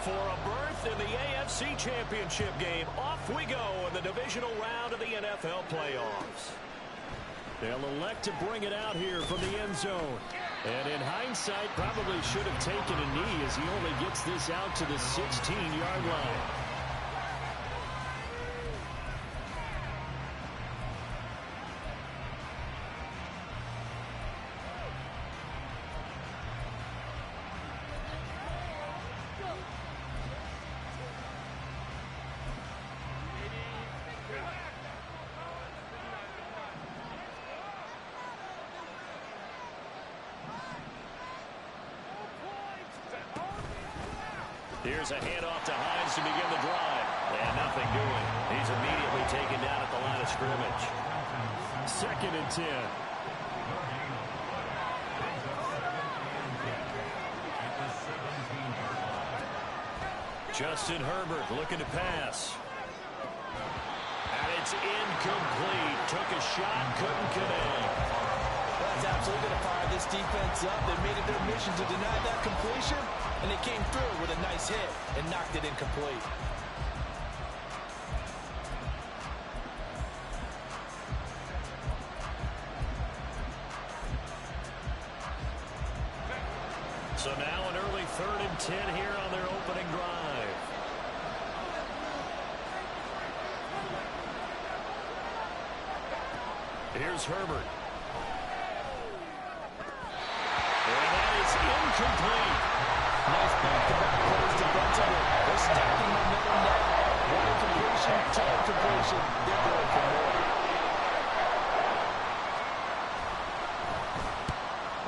for a berth in the AFC Championship game. Off we go in the divisional round of the NFL playoffs. They'll elect to bring it out here from the end zone. And in hindsight, probably should have taken a knee as he only gets this out to the 16-yard line. Here's a handoff to Hines to begin the drive. And nothing doing. He's immediately taken down at the line of scrimmage. 2nd and 10. Justin Herbert looking to pass. And it's incomplete. Took a shot, couldn't connect. That's absolutely going to fire this defense up. They made it their mission to deny that completion, and they came through with a nice hit and knocked it incomplete. So now an early 3rd and 10 here on their opening drive. Here's Herbert. And that is incomplete. Nice back-to-back plays defensively. They're stacking momentum now. One completion, 2 completion. They're going for more.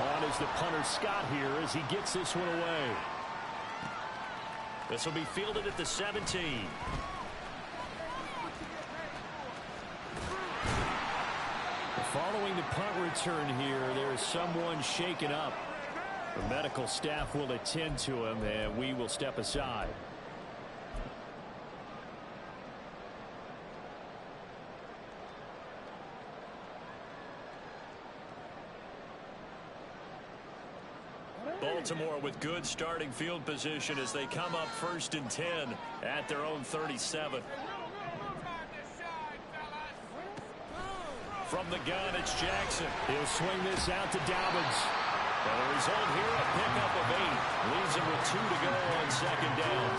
On is the punter Scott here as he gets this one away. This will be fielded at the 17. Following the punt return here, there is someone shaken up. The medical staff will attend to him, and we will step aside. Baltimore with good starting field position as they come up 1st and 10 at their own 37. From the gun, it's Jackson. He'll swing this out to Dobbins. And the result here, a pickup of 8. Leaves him with 2 to go on 2nd down.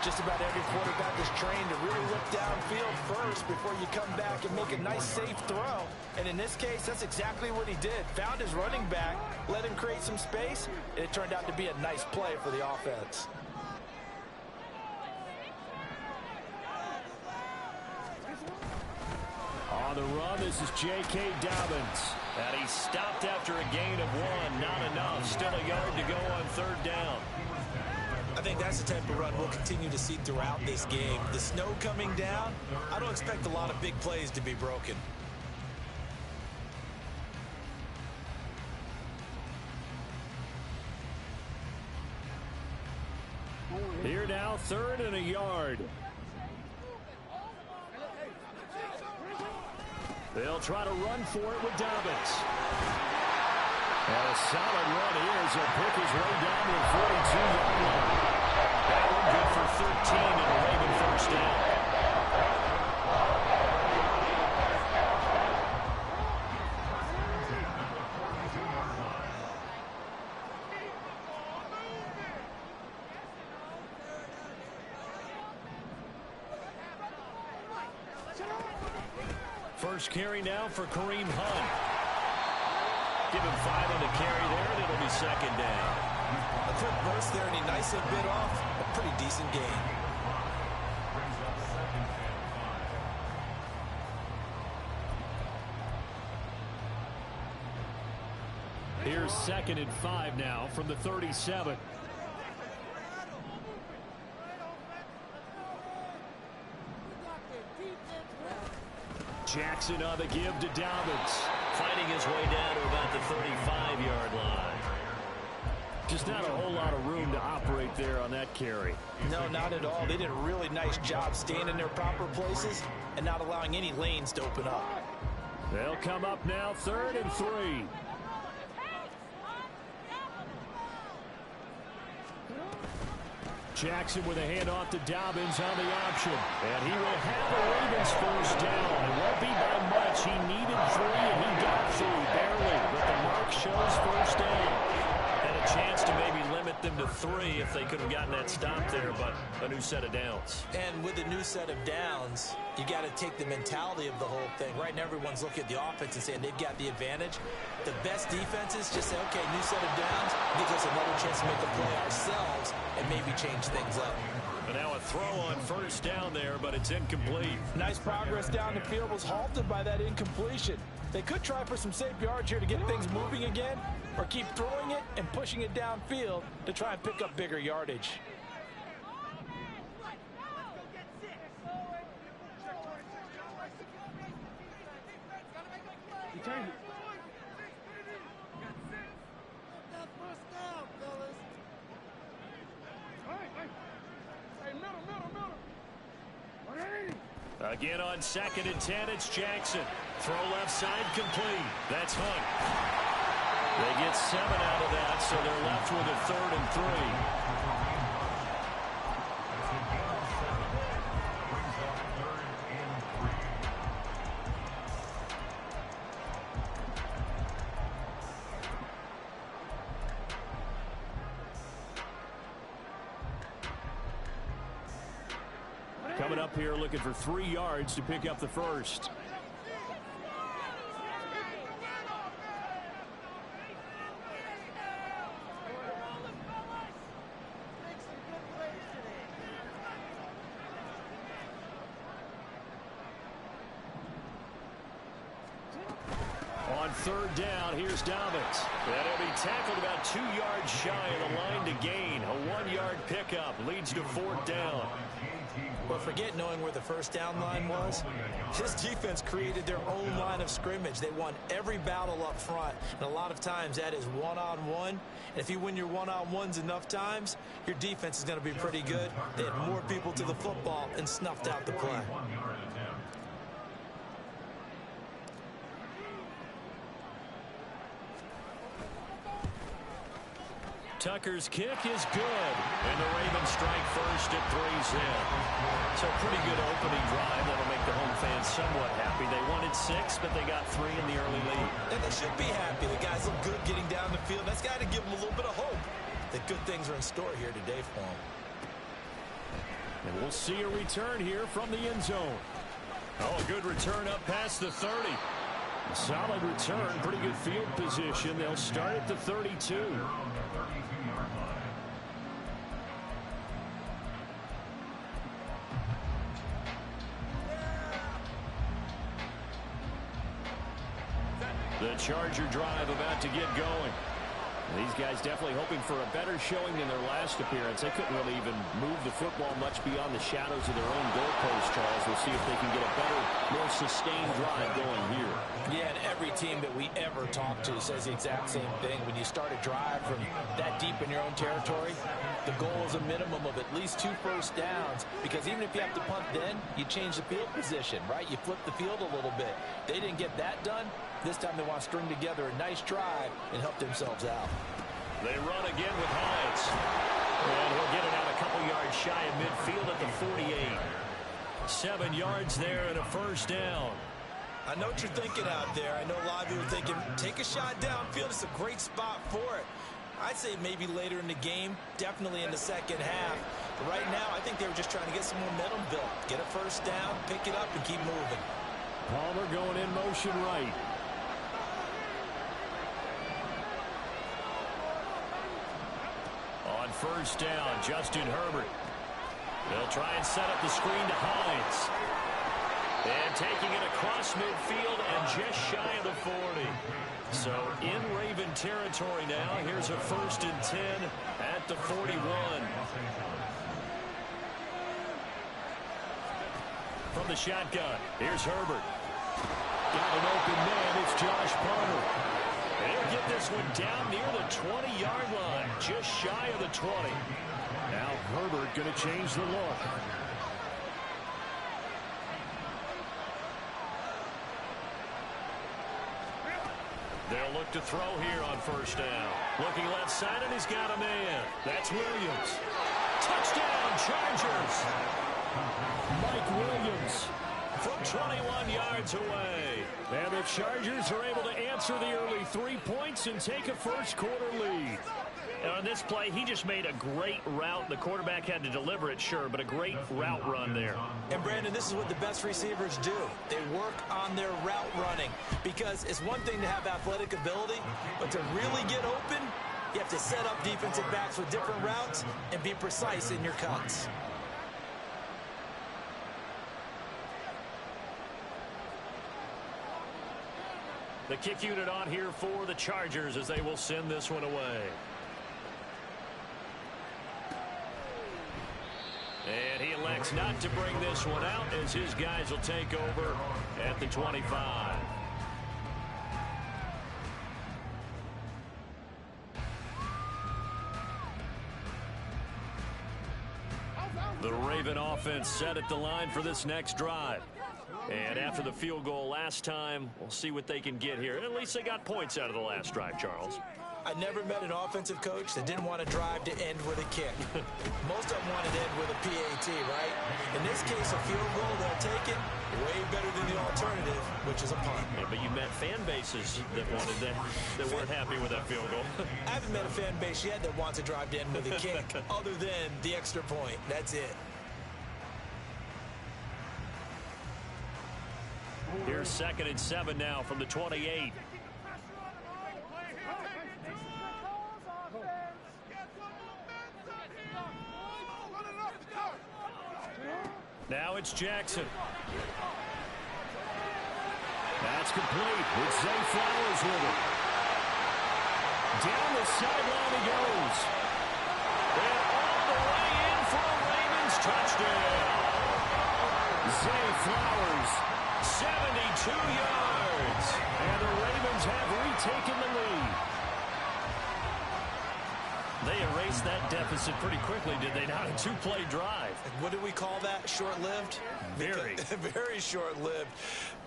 Just about every quarterback is trained to really look downfield first before you come back and make a nice, safe throw. And in this case, that's exactly what he did. Found his running back, let him create some space, and it turned out to be a nice play for the offense. On the run, this is J.K. Dobbins. And he stopped after a gain of 1. Not enough. Still a yard to go on 3rd down. I think that's the type of run we'll continue to see throughout this game. The snow coming down, I don't expect a lot of big plays to be broken. Here now, 3rd and a yard. They'll try to run for it with Dobbins. And a solid run here as he'll pick his way down to the 42-yard line. That one good for 13 and a Raven 1st down. First carry now for Kareem Hunt. Give him 5 on the carry there, and it'll be 2nd down. A quick burst there, and he nicely bit off a pretty decent gain. Here's 2nd and 5 now from the 37. Jackson on the give to Dobbins. Fighting his way down to about the 35-yard line. Just not a whole lot of room to operate there on that carry. No, not at all. They did a really nice job staying in their proper places and not allowing any lanes to open up. They'll come up now 3rd and 3. Jackson with a handoff to Dobbins on the option. And he will have the Ravens first down. It won't be by much. He needed 3, and he got 3, barely. But the mark shows first down. And a chance to maybe limit them to 3 if they could have gotten that stop there, but a new set of downs. And with a new set of downs, you got to take the mentality of the whole thing. Right now, everyone's looking at the offense and saying they've got the advantage. The best defenses just say, okay, new set of downs gives us another chance to make a play ourselves and maybe change things up. But now a throw on first down there, but it's incomplete. Nice progress down the field was halted by that incompletion. They could try for some safe yards here to get things moving again, or keep throwing it and pushing it downfield to try and pick up bigger yardage. Again on 2nd and 10, it's Jackson. Throw left side complete. That's Hunt. They get 7 out of that, so they're left with a 3rd and 3. Coming up here looking for 3 yards to pick up the first. On 3rd down, here's Dobbins. And he'll be tackled about 2 yards shy of the line to gain. A 1-yard pickup leads to 4th down. Well, forget knowing where the first down line was. This defense created their own line of scrimmage. They won every battle up front, and a lot of times that is one-on-one. And if you win your one-on-ones enough times, your defense is going to be pretty good. They had more people to the football and snuffed out the play. Tucker's kick is good, and the Ravens strike first at 3's in. So a pretty good opening drive that'll make the home fans somewhat happy. They wanted 6, but they got 3 in the early lead. And they should be happy. The guys look good getting down the field. That's got to give them a little bit of hope that good things are in store here today for them. And we'll see a return here from the end zone. Oh, a good return up past the 30. A solid return, pretty good field position. They'll start at the 32. The Charger drive about to get going. These guys definitely hoping for a better showing than their last appearance. They couldn't really even move the football much beyond the shadows of their own goalpost, Charles. We'll see if they can get a better, more sustained drive going here. Yeah, and every team that we ever talk to says the exact same thing. When you start a drive from that deep in your own territory, the goal is a minimum of at least 2 first downs, because even if you have to punt then, you change the field position, right? You flip the field a little bit. They didn't get that done. This time they want to string together a nice drive and help themselves out. They run again with Hines. And he'll get it out a couple yards shy of midfield at the 48. 7 yards there and a first down. I know what you're thinking out there. I know a lot of you are thinking, take a shot downfield. It's a great spot for it. I'd say maybe later in the game, definitely in the second half. But right now, I think they were just trying to get some momentum built. Get a first down, pick it up, and keep moving. Palmer going in motion right. On first down, Justin Herbert. They'll try and set up the screen to Hines. And taking it across midfield and just shy of the 40. So in Raven territory now. Here's a 1st and 10 at the 41. From the shotgun, here's Herbert. Got an open man. It's Josh Palmer. And he'll get this one down near the 20-yard line, just shy of the 20. Now Herbert going to change the look. They'll look to throw here on first down. Looking left side, and he's got a man. That's Williams. Touchdown, Chargers. Mike Williams from 21 yards away. And the Chargers are able to answer the early 3 points and take a first-quarter lead. And on this play, he just made a great route. The quarterback had to deliver it, sure, but a great route run there. And, Brandon, this is what the best receivers do. They work on their route running because it's one thing to have athletic ability, but to really get open, you have to set up defensive backs with different routes and be precise in your cuts. The kick unit on here for the Chargers as they will send this one away. And he elects not to bring this one out as his guys will take over at the 25. The Raven offense set at the line for this next drive. And after the field goal last time, we'll see what they can get here. At least they got points out of the last drive, Charles. I never met an offensive coach that didn't want to drive to end with a kick. Most of them wanted to end with a PAT, right? In this case, a field goal, they'll take it way better than the alternative, which is a punt. Yeah, but you met fan bases that wanted that weren't happy with that field goal. I haven't met a fan base yet that wants to drive to end with a kick other than the extra point. That's it. Here's 2nd and 7 now from the 28. Now it's Jackson. That's complete with Zay Flowers with it. Down the sideline he goes. And all the way in for a Ravens touchdown. Zay Flowers, 72 yards. And the Ravens have retaken the lead. They erased that deficit pretty quickly, did they not? A 2-play drive. What do we call that? Short-lived? Very. Very short-lived.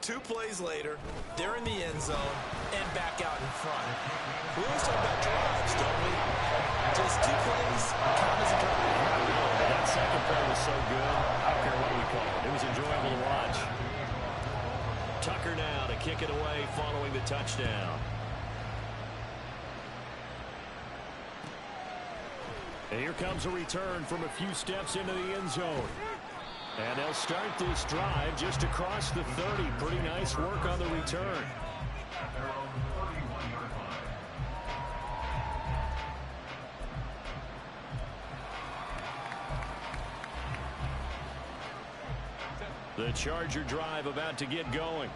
2 plays later, they're in the end zone and back out in front. We always talk about drives, don't we? Just 2 plays count as a drive. That second play was so good. I don't care what we call it. It was enjoyable to watch. Tucker now to kick it away following the touchdown. And here comes a return from a few steps into the end zone. And they'll start this drive just across the 30. Pretty nice work on the return. The Charger drive about to get going.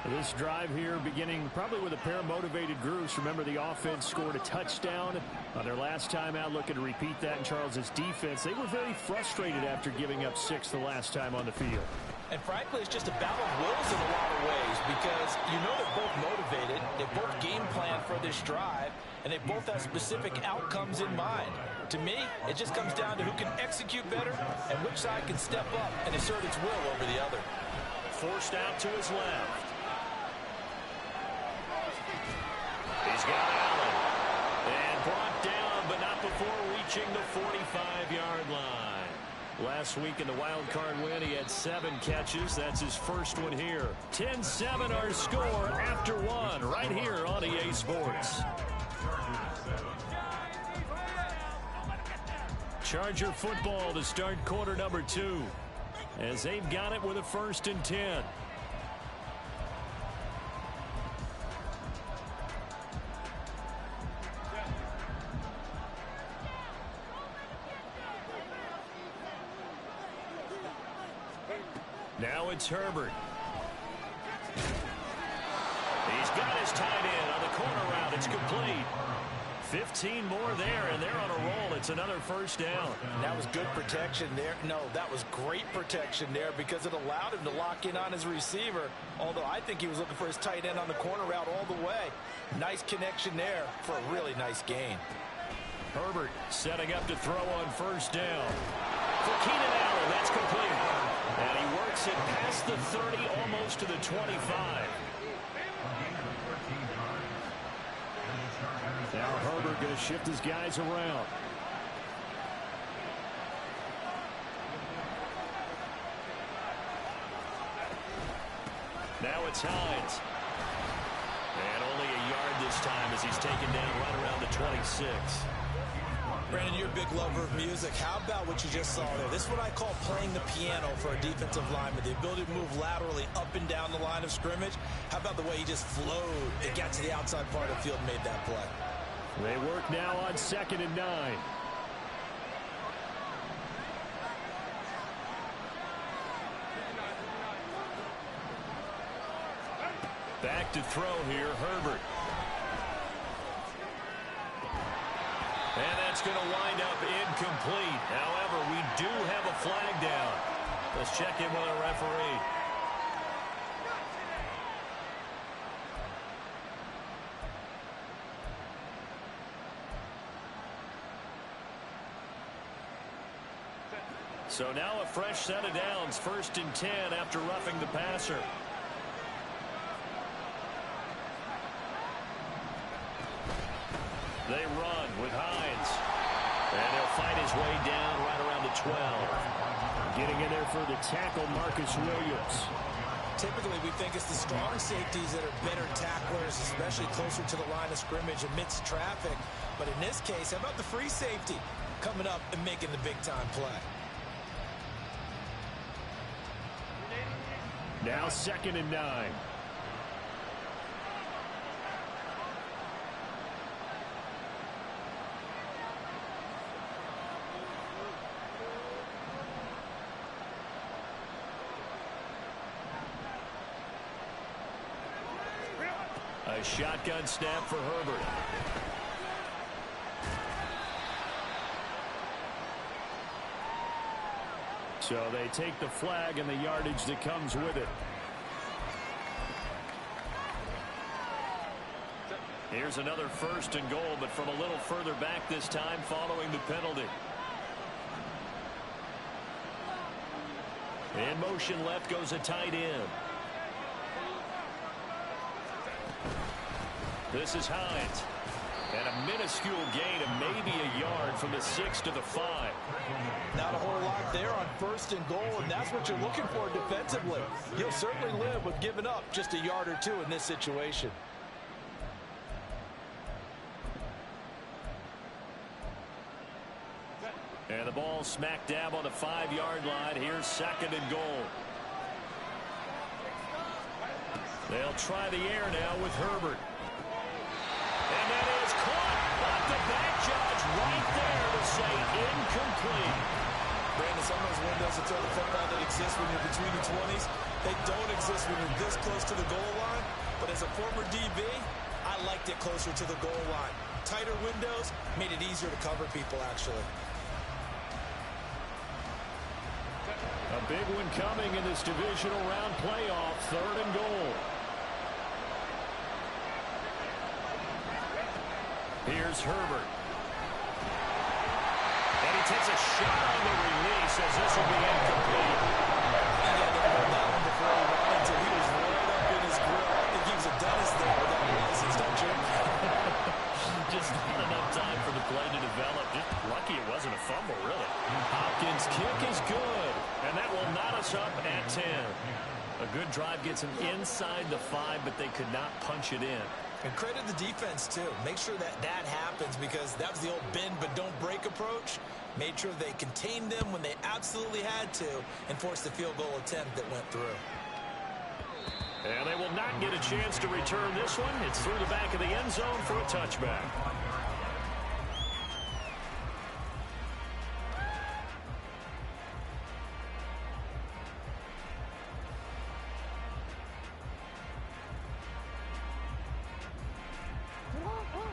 This drive here beginning probably with a pair of motivated groups. Remember, the offense scored a touchdown on their last time out, looking to repeat that in Charles's defense. They were very frustrated after giving up 6 the last time on the field. And frankly, it's just a battle of wills in a lot of ways because you know they're both motivated, they both game plan for this drive, and they both have specific outcomes in mind. To me, it just comes down to who can execute better and which side can step up and assert its will over the other. Forced out to his left. He's got Allen. And brought down, but not before reaching the 45-yard line. Last week in the wild card win, he had 7 catches. That's his first one here. 10-7 our score after 1 right here on EA Sports. Charger football to start quarter number 2 as they've got it with a 1st and 10. Now it's Herbert. He's got his tight end on the corner route. It's complete. 15 more there, and they're on a roll. It's another 1st down. That was good protection there. No, that was great protection there because it allowed him to lock in on his receiver, although I think he was looking for his tight end on the corner route all the way. Nice connection there for a really nice gain. Herbert setting up to throw on 1st down. For Keenan Allen, that's complete. And he works it past the 30, almost to the 25. Now Herbert going to shift his guys around. it's Hines. And only a yard this time as he's taken down right around the 26. Brandon, you're a big lover of music. How about what you just saw there? This is what I call playing the piano for a defensive lineman. The ability to move laterally up and down the line of scrimmage. How about the way he just flowed and got to the outside part of the field and made that play? They work now on 2nd and 9. Back to throw here, Herbert. And that's going to wind up incomplete. However, we do have a flag down. Let's check in with our referee. So now a fresh set of downs, 1st and 10 after roughing the passer. They run with Hines. And he'll fight his way down right around the 12. Getting in there for the tackle, Marcus Williams. Typically, we think it's the strong safeties that are better tacklers, especially closer to the line of scrimmage amidst traffic. But in this case, how about the free safety coming up and making the big-time play? Now 2nd and 9. A shotgun snap for Herbert. So they take the flag and the yardage that comes with it. Here's another 1st and goal, but from a little further back this time following the penalty. In motion left goes a tight end. This is Hines. And a minuscule gain of maybe a yard from the 6 to the 5. Not a whole lot there on 1st and goal, and that's what you're looking for defensively. You'll certainly live with giving up just a yard or 2 in this situation. And the ball smack dab on the 5-yard line. Here's 2nd and goal. They'll try the air now with Herbert. And that is caught. But the back judge right there to say incomplete. Brandon, some of those windows to throw the football that exist when you're between the 20s, they don't exist when you're this close to the goal line. But as a former DB, I liked it closer to the goal line. Tighter windows made it easier to cover people, actually. A big one coming in this divisional round playoff. 3rd and goal. Here's Herbert. And he takes a shot on the release as this will be incomplete. He had to hold that one before he ran until he was right up in his grill. I think he was a dentist there with that license, don't you? Just not enough time for the play to develop. Just lucky it wasn't a fumble, really. Hopkins' kick is good. And that will knot us up at 10. A good drive gets them inside the 5, but they could not punch it in. And credit the defense, too. Make sure that that happens because that was the old bend but don't break approach. Made sure they contained them when they absolutely had to and forced the field goal attempt that went through. And they will not get a chance to return this one. It's through the back of the end zone for a touchback.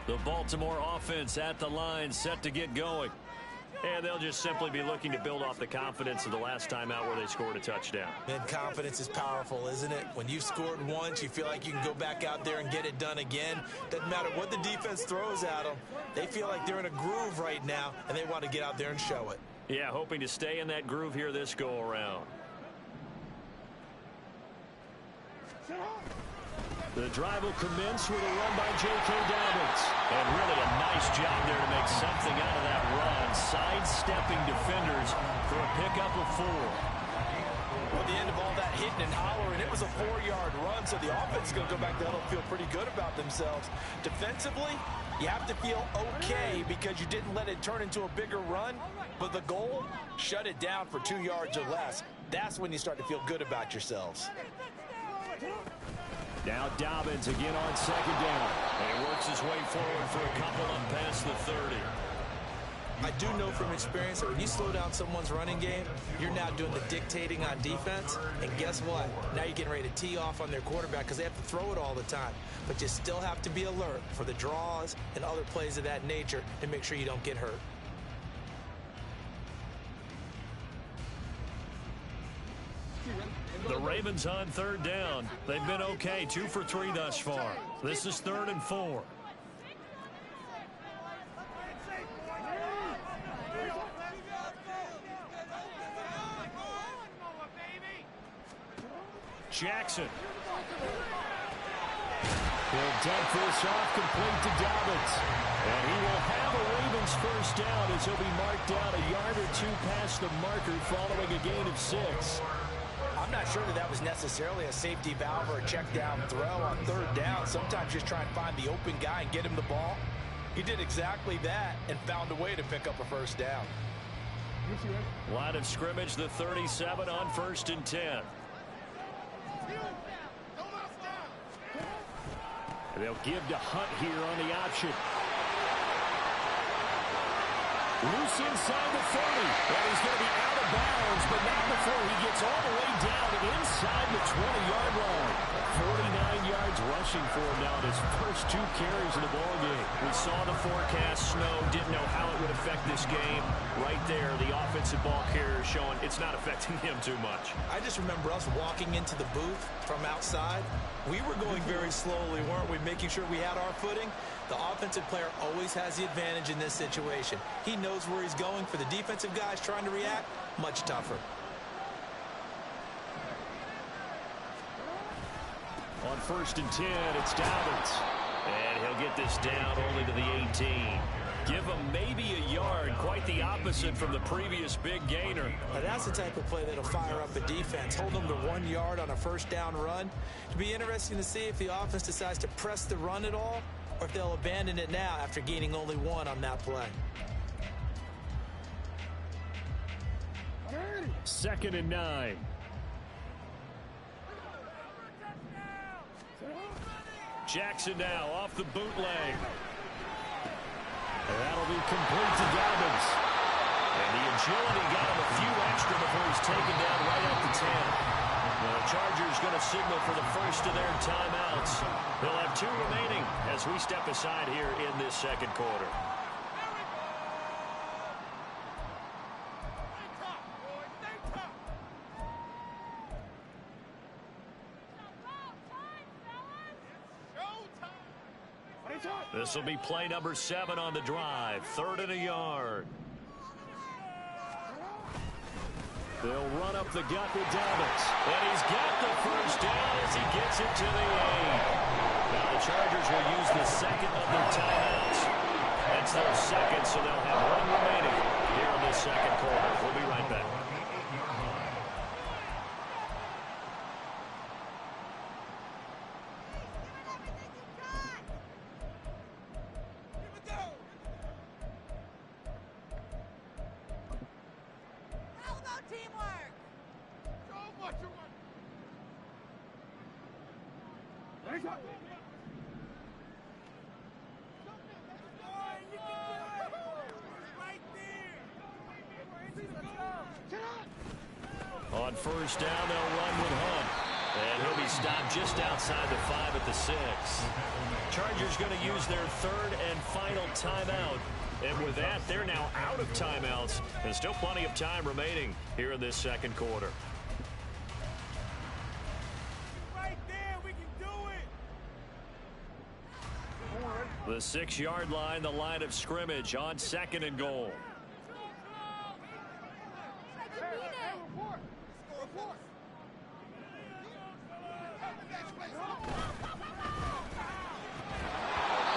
The Baltimore offense at the line, set to get going. And they'll just simply be looking to build off the confidence of the last time out where they scored a touchdown. And confidence is powerful, isn't it? When you've scored once, you feel like you can go back out there and get it done again. Doesn't matter what the defense throws at them. They feel like they're in a groove right now, and they want to get out there and show it. Yeah, hoping to stay in that groove here this go-around. The drive will commence with a run by J.K. Dobbins. And really a nice job there to make something out of that run. Sidestepping defenders for a pickup of 4. Well, the end of all that hitting and hollering, it was a 4-yard run, so the offense is going to go back there and feel pretty good about themselves. Defensively, you have to feel okay because you didn't let it turn into a bigger run, but the goal, shut it down for 2 yards or less. That's when you start to feel good about yourselves. Now Dobbins again on second down. And he works his way forward for a couple up past the 30. I do know from experience that when you slow down someone's running game, you're now doing the dictating on defense. And guess what? Now you're getting ready to tee off on their quarterback because they have to throw it all the time. But you still have to be alert for the draws and other plays of that nature and make sure you don't get hurt. The Ravens on third down. They've been okay, 2 for 3 thus far. This is 3rd and 4. Jackson. He'll dump this off complete to Dobbins. And he will have a Ravens first down as he'll be marked down a yard or 2 past the marker following a gain of 6. I'm not sure that was necessarily a safety valve or a check down throw on third down. Sometimes just try and find the open guy and get him the ball. He did exactly that and found a way to pick up a first down. Line of scrimmage, the 37 on 1st and 10. And they'll give to Hunt here on the option. Loose inside the 30. And he's going to be out of bounds, but not before he gets all the way down and inside the 20-yard line. 49 yards rushing for him now in his first 2 carries in the ballgame. We saw the forecast snow, didn't know how it would affect this game. Right there, the offensive ball carrier showing it's not affecting him too much. I just remember us walking into the booth from outside. We were going very slowly, weren't we, making sure we had our footing? The offensive player always has the advantage in this situation. He knows where he's going. For the defensive guys trying to react, much tougher. On 1st and 10, it's Dobbins. And he'll get this down only to the 18. Give him maybe a yard, quite the opposite from the previous big gainer. Now that's the type of play that'll fire up a defense. Hold them to 1 yard on a first down run. It'll be interesting to see if the offense decides to press the run at all, or if they'll abandon it now after gaining only 1 on that play. 2nd and 9. Jackson now off the bootleg. And that'll be complete to Dobbins. And the agility got him a few extra before he's taken down right at the 10. The Chargers going to signal for the first of their timeouts. They'll have 2 remaining as we step aside here in this second quarter. This will be play number 7 on the drive. 3rd and a yard. They'll run up the gut with Dobbins. And he's got the first down as he gets it to the 8. Now the Chargers will use the second of their timeouts. That's their second, so they'll have 1 remaining here in this second quarter. We'll be right back. On first down, they'll run with Hunt. And he'll be stopped just outside the 5 at the 6. Chargers going to use their 3rd and final timeout. And with that, they're now out of timeouts. And still plenty of time remaining here in this second quarter. Right there, we can do it. The 6-yard line, the line of scrimmage on 2nd and goal.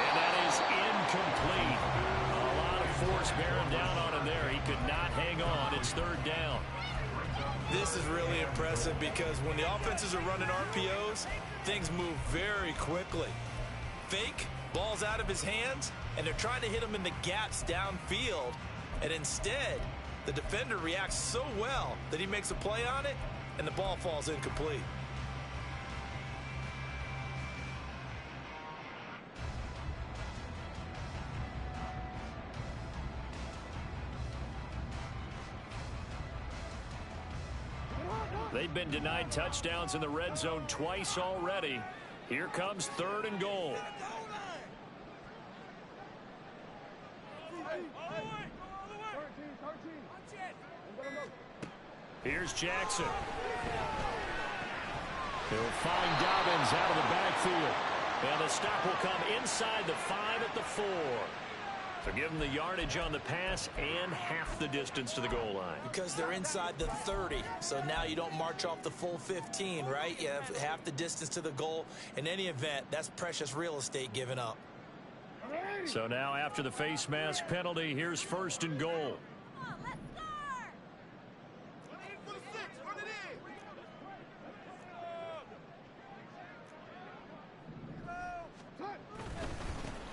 And that is incomplete. A lot of force bearing down on him there. He could not hang on. It's 3rd down. This is really impressive because when the offenses are running RPOs, things move very quickly. Fake, ball's out of his hands, and they're trying to hit him in the gaps downfield. And instead, the defender reacts so well that he makes a play on it, and the ball falls incomplete. They've been denied touchdowns in the red zone twice already. Here comes 3rd and goal. Here's Jackson. He'll find Dobbins out of the backfield. And the stop will come inside the 5 at the 4. So give them the yardage on the pass and half the distance to the goal line. Because they're inside the 30, so now you don't march off the full 15, right? You have half the distance to the goal. In any event, that's precious real estate given up. So now after the face mask penalty, here's 1st and goal.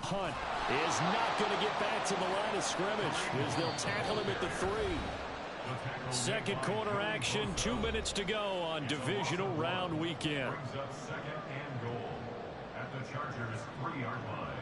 Hunt is not going to get back to the line of scrimmage as they'll tackle him at the 3. Second quarter action, 2 minutes to go on divisional round weekend. Brings up 2nd and goal at the Chargers' 3-yard line.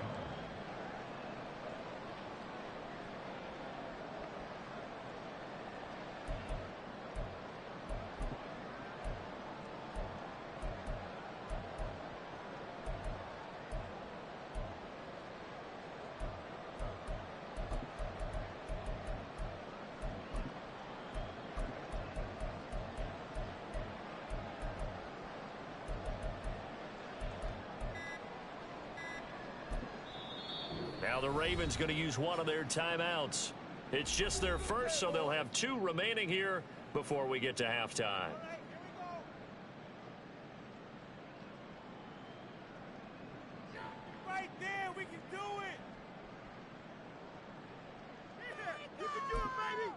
Now the Ravens going to use one of their timeouts. It's just their first, so they'll have 2 remaining here before we get to halftime. Right there, we can do it. You can do it, baby.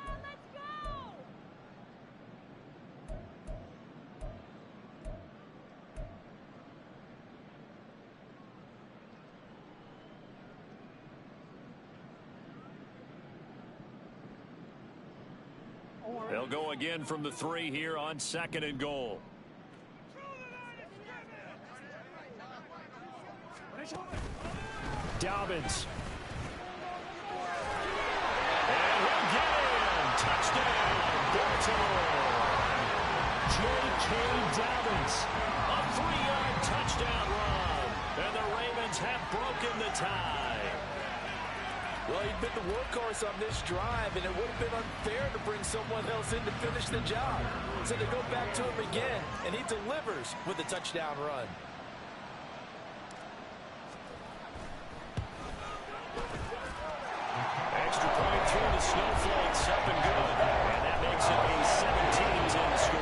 Let's go. They'll go again from the 3 here on 2nd and goal. Dobbins. And he'll get in. Touchdown, Baltimore. J.K. Dobbins. A 3-yard touchdown run. And the Ravens have broken the tie. Well, he'd been the workhorse on this drive, and it would have been unfair to bring someone else in to finish the job. So they go back to him again, and he delivers with a touchdown run. Extra point through the snowflakes, up and good. And that makes it a 17-10 score.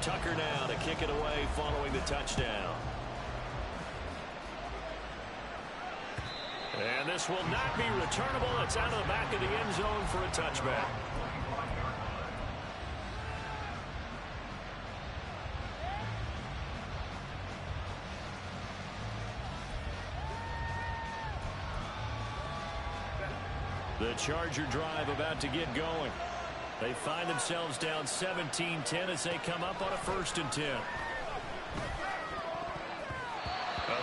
Tucker now to kick it away following the touchdown. And this will not be returnable. It's out of the back of the end zone for a touchback. The Charger drive about to get going. They find themselves down 17-10 as they come up on a 1st and 10. A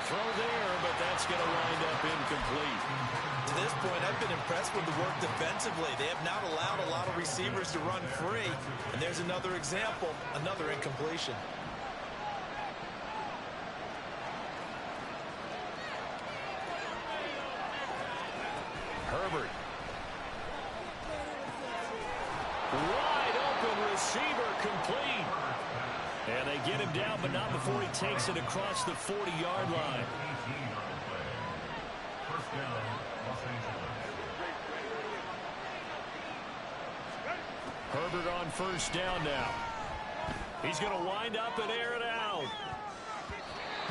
throw there, but that's going to wind up incomplete. To this point, I've been impressed with the work defensively. They have not allowed a lot of receivers to run free. And there's another example, another incompletion. Herbert. Wide open receiver, complete. And they get him down, but not before he takes it across the 40-yard line. First down, Los Angeles. Herbert on 1st down now. He's going to wind up and air it out.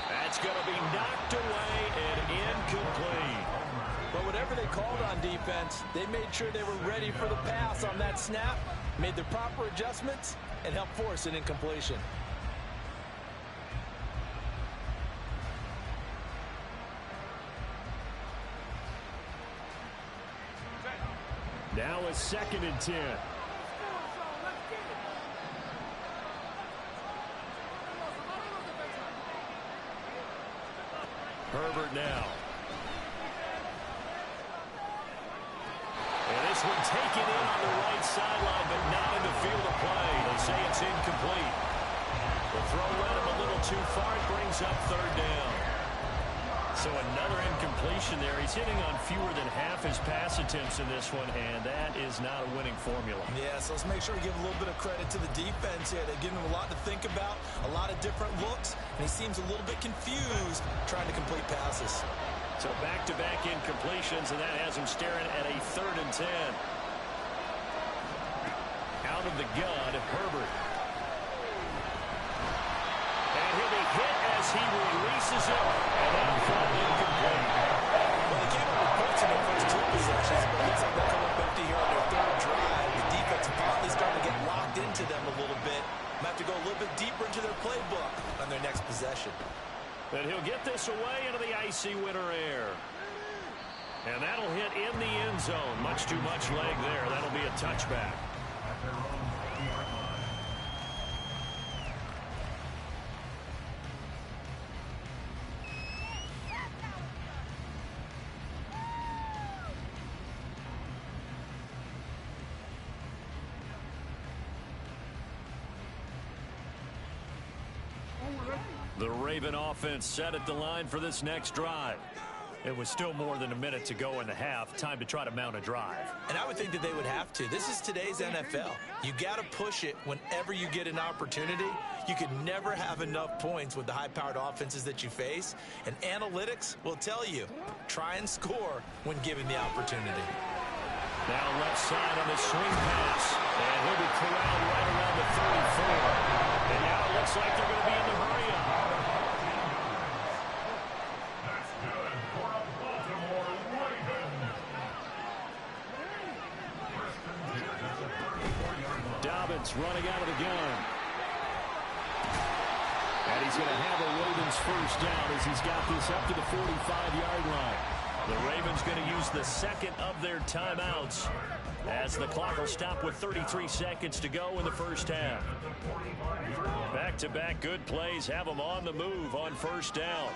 That's going to be knocked away and incomplete. But whatever they called on defense, they made sure they were ready for the pass on that snap, made the proper adjustments, and helped force an incompletion. Now a 2nd and 10. Herbert now. And this one taken in on the right sideline, but not in the field of play. They say it's incomplete. The throw led him a little too far. It brings up 3rd down. So another incompletion there. He's hitting on fewer than half his pass attempts in this one, and that is not a winning formula. Yeah, so let's make sure we give a little bit of credit to the defense here. They're giving him a lot to think about, a lot of different looks, and he seems a little bit confused trying to complete passes. So back-to-back incompletions, and that has him staring at a 3rd and 10. Out of the gun, Herbert. And he'll be hit as he releases it, and that'll fall incomplete. Well, they came up with points in their first 2 possessions, but it looks like they'll come up empty here on their 3rd drive. The defense finally starting to get locked into them a little bit. Might have to go a little bit deeper into their playbook on their next possession. And he'll get this away into the icy winter air. And that'll hit in the end zone. Much too much leg there. That'll be a touchback. At their own 40-yard line. The Raven offense set at the line for this next drive. It was still more than a minute to go in the half. Time to try to mount a drive. And I would think that they would have to. This is today's NFL. You got to push it whenever you get an opportunity. You could never have enough points with the high-powered offenses that you face. And analytics will tell you, try and score when given the opportunity. Now left side on the swing pass. And he'll be corralled right around the 34. And now it looks like they're going to be in the hurry-up. That's good for a Baltimore Raven. First and 10 at the 34-yard line. Dobbins running out of the gun. And he's going to have a Ravens first down as he's got this up to the 45-yard line. The Ravens going to use the 2nd of their timeouts as the clock will stop with 33 seconds to go in the first half. Back-to-back good plays have them on the move on first down.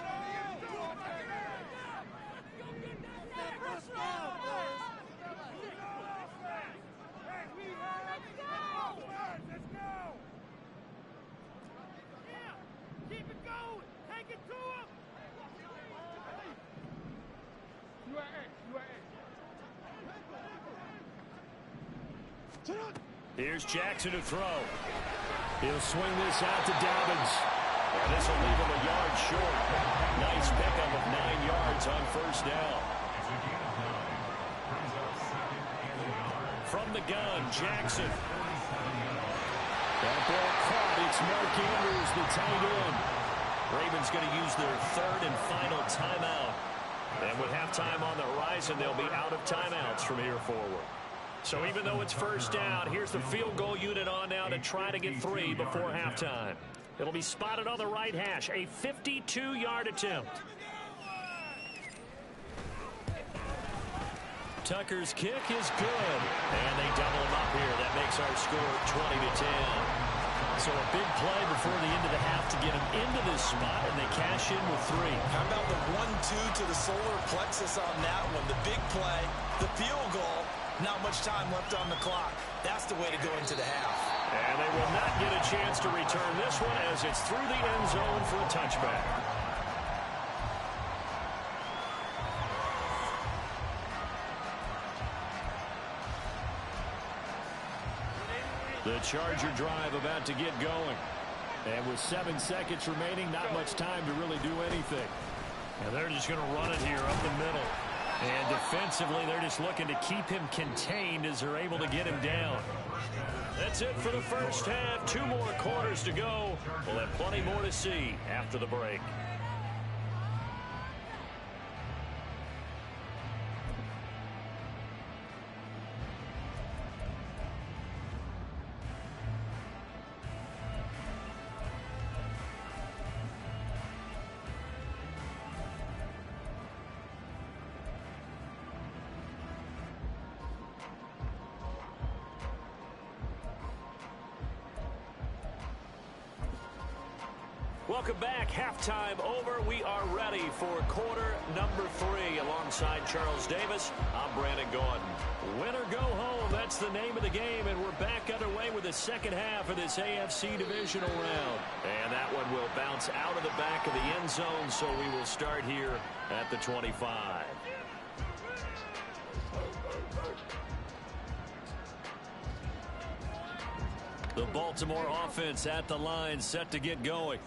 Keep it going. Take it to him. Here's Jackson to throw. He'll swing this out to Dobbins. And this will leave him a yard short. Nice pickup of 9 yards on first down. It's a gain of 9. Brings up 2nd and 9. From the gun, Jackson. That ball caught. It's Mark Andrews, the tight end. Ravens going to use their 3rd and final timeout. And with halftime on the horizon, they'll be out of timeouts from here forward. So even though it's first down, here's the field goal unit on now to try to get 3 before halftime. It'll be spotted on the right hash, a 52-yard attempt. Tucker's kick is good, and they double him up here. That makes our score 20-10. So a big play before the end of the half to get him into this spot, and they cash in with 3. How about the 1-2 to the solar plexus on that one? The big play, the field goal, not much time left on the clock. That's the way to go into the half. And they will not get a chance to return this one as it's through the end zone for a touchback. The Charger drive about to get going. And with 7 seconds remaining, not much time to really do anything. And they're just going to run it here up the middle. And defensively, they're just looking to keep him contained as they're able to get him down. That's it for the first half. 2 more quarters to go. We'll have plenty more to see after the break. Welcome back. Halftime over. We are ready for quarter number 3. Alongside Charles Davis, I'm Brandon Gaudin. Win or go home, that's the name of the game, and we're back underway with the second half of this AFC divisional round. And that one will bounce out of the back of the end zone, so we will start here at the 25. The Baltimore offense at the line, set to get going.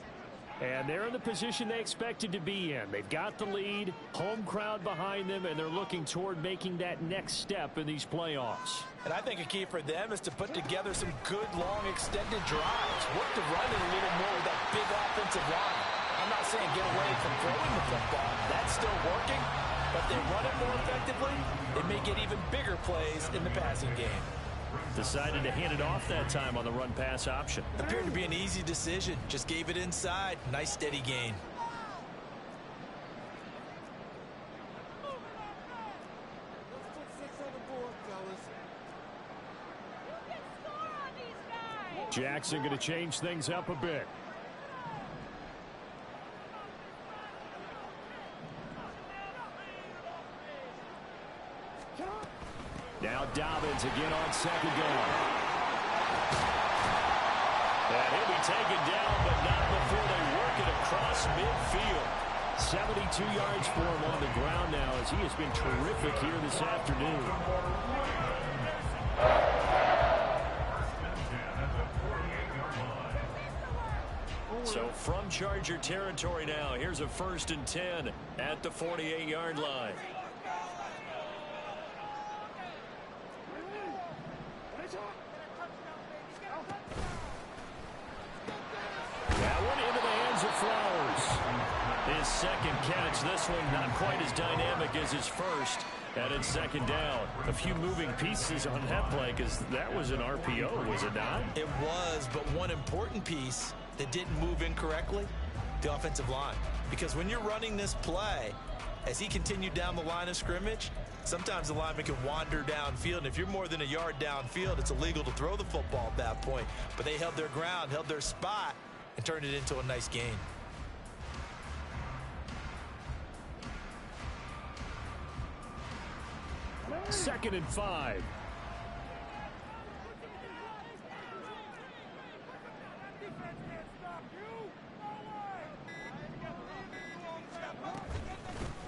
And they're in the position they expected to be in. They've got the lead, home crowd behind them, and they're looking toward making that next step in these playoffs. And I think a key for them is to put together some good, long, extended drives. Work the run in a little more with that big offensive line. I'm not saying get away from throwing the football. That's still working. But if they run it more effectively, they may get even bigger plays in the passing game. Decided to hand it off that time on the run-pass option. Appeared to be an easy decision. Just gave it inside. Nice steady gain. Jackson going to change things up a bit. Now Dobbins again on second down. And he'll be taken down, but not before they work it across midfield. 72 yards for him on the ground now, as he has been terrific here this afternoon. So from Charger territory now, here's a 1st and 10 at the 48-yard line. His second catch. This one not quite as dynamic as his first. And it's second down. A few moving pieces on that play, because that was an RPO, was it not? It was, but one important piece that didn't move incorrectly, the offensive line. Because when you're running this play, as he continued down the line of scrimmage, sometimes the lineman can wander downfield. And if you're more than a yard downfield, it's illegal to throw the football at that point. But they held their ground, held their spot, and turned it into a nice gain. Second and 5.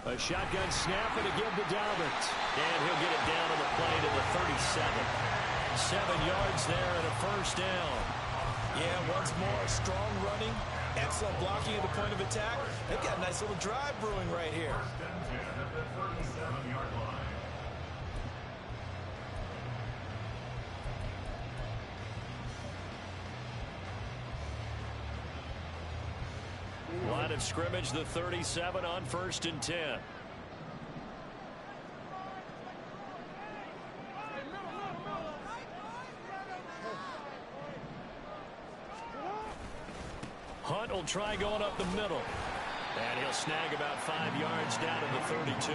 A shotgun snap and a give to Dobbins. And he'll get it down on the play to the 37. 7 yards there and a first down. Yeah, once more, strong running, excellent blocking at the point of attack. They've got a nice little drive brewing right here. Line of scrimmage, the 37 on 1st and 10. Hunt will try going up the middle. And he'll snag about 5 yards down to the 32.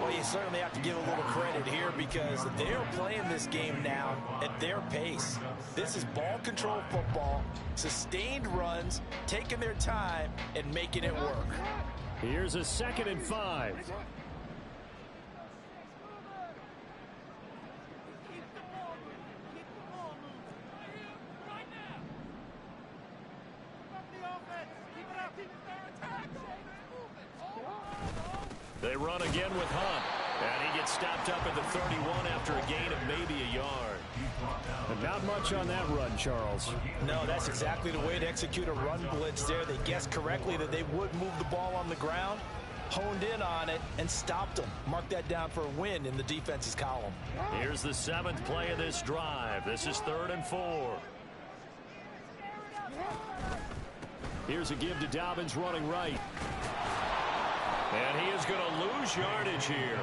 Well, you certainly have to give a little credit here because they're playing this game now at their pace. This is ball control football, sustained runs, taking their time, and making it work. Here's a 2nd and 5. They run again with Hunt. And he gets stopped up at the 31 after a gain of maybe a yard. But not much on that run, Charles. No, that's exactly the way to execute a run blitz there. They guessed correctly that they would move the ball on the ground, honed in on it and stopped them. Mark that down for a win in the defense's column. Here's the 7th play of this drive. This is 3rd and 4. Here's a give to Dobbins running right. And he is going to lose yardage here.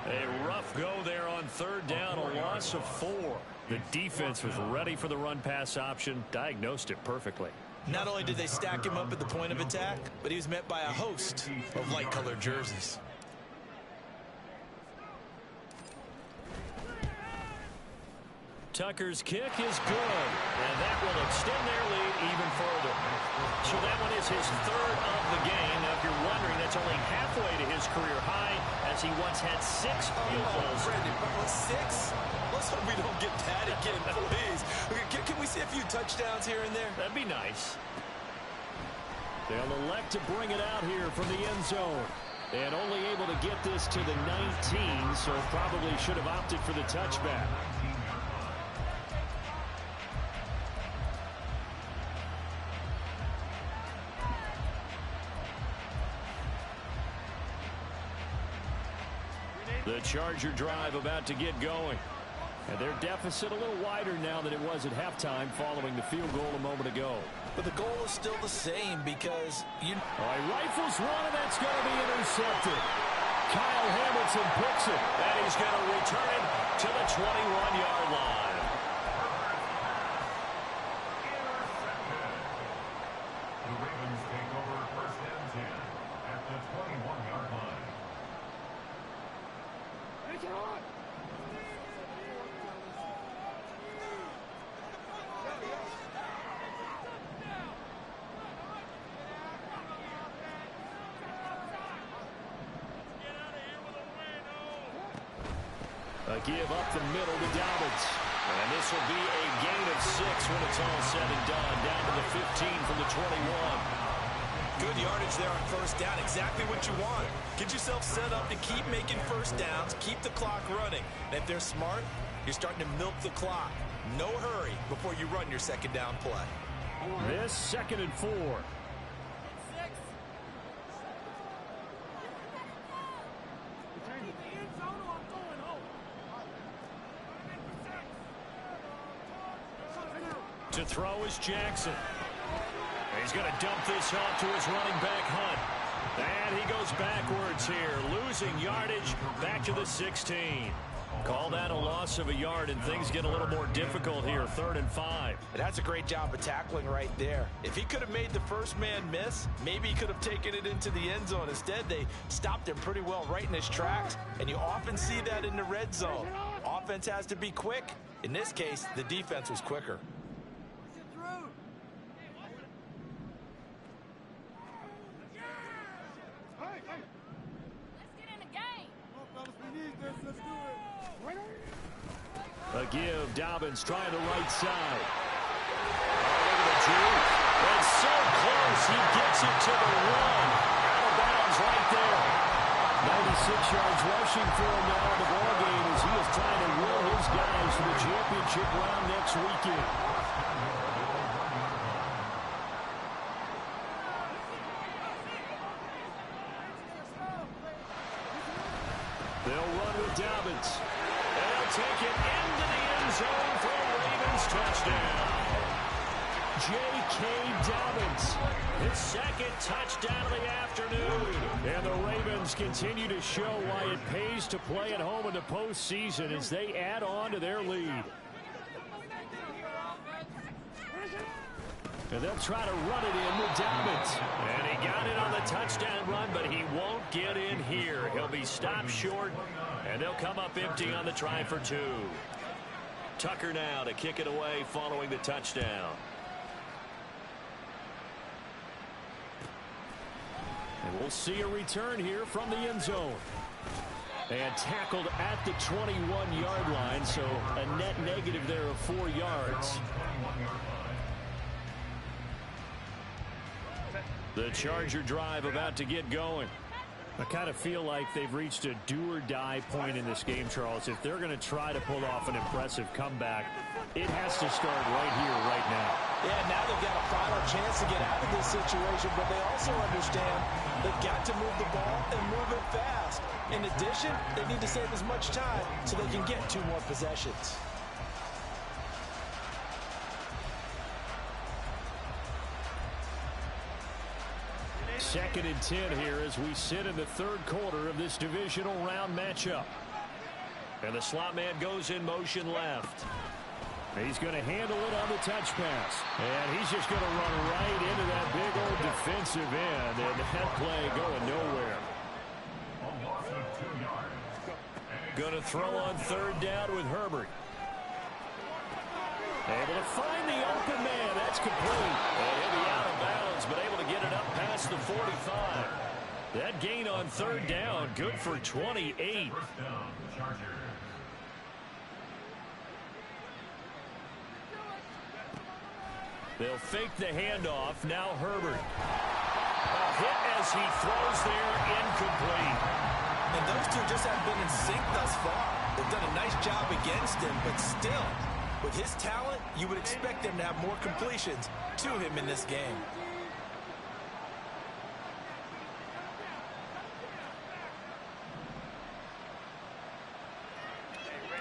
A rough go there on 3rd down, a loss of 4. The defense was ready for the run-pass option, diagnosed it perfectly. Not only did they stack him up at the point of attack, but he was met by a host of light-colored jerseys. Tucker's kick is good, and that will extend their lead even further. So that one is his 3rd of the game. Now, if you're wondering, that's only halfway to his career high, as he once had 6 field goals. Brandon, 6? Let's hope we don't get that again, please. Can we see a few touchdowns here and there? That'd be nice. They'll elect to bring it out here from the end zone. And only able to get this to the 19, so probably should have opted for the touchback. The Charger drive about to get going. And their deficit a little wider now than it was at halftime following the field goal a moment ago. But the goal is still the same because you... All right, rifles one, and that's going to be intercepted. Kyle Hamilton picks it. And he's going to return it to the 21-yard line. The Ravens take over 1st and 10 at the 21-yard line. A give up the middle to Dobbins. And this will be a gain of 6 when it's all said and done. Down to the 15 from the 21. Good yardage there on 1st down. Exactly what you want. Get yourself set up to keep making 1st downs. Keep the clock running. And if they're smart, you're starting to milk the clock. No hurry before you run your 2nd down play. This 2nd and 4. To throw is Jackson. He's going to dump this off to his running back, Hunt. And he goes backwards here, losing yardage back to the 16. Call that a loss of a yard, and things get a little more difficult here, 3rd and 5. That's a great job of tackling right there. If he could have made the first man miss, maybe he could have taken it into the end zone. Instead, they stopped him pretty well right in his tracks, and you often see that in the red zone. Offense has to be quick. In this case, the defense was quicker. A give, Dobbins trying the right side. Oh, look at the juke. And so close, he gets it to the 1. Out of bounds right there. 96 yards rushing for him now in the ballgame as he is trying to will his guys to the championship round next weekend. They'll run with Dobbins. Take it into the end zone for a Ravens touchdown. J.K. Dobbins, His 2nd touchdown of the afternoon. and the Ravens continue to show why it pays to play at home in the postseason as they add on to their lead. And they'll try to run it in with Dobbins. And he got it on the touchdown run, but he won't get in here. He'll be stopped short, and they'll come up empty on the try for 2. Tucker now to kick it away following the touchdown. And we'll see a return here from the end zone. And tackled at the 21-yard line, so a net negative there of 4 yards. The Charger drive about to get going. I kind of feel like they've reached a do-or-die point in this game, Charles. If they're going to try to pull off an impressive comeback, it has to start right here, right now. Yeah, now they've got a final chance to get out of this situation, but they also understand they've got to move the ball and move it fast. In addition, they need to save as much time so they can get 2 more possessions. Second and 10 here as we sit in the third quarter of this divisional round matchup. And the slot man goes in motion left. He's going to handle it on the touch pass. And he's just going to run right into that big old defensive end. And that play going nowhere. Going to throw on third down with Herbert. Able to find the open man. That's complete. And he'll be out of bounds, but able to get it up past the 45. That gain on third down, good for 28. They'll fake the handoff. Now Herbert. A hit as he throws there, incomplete. And those two just haven't been in sync thus far. They've done a nice job against him, but still, with his talent, you would expect them to have more completions to him in this game.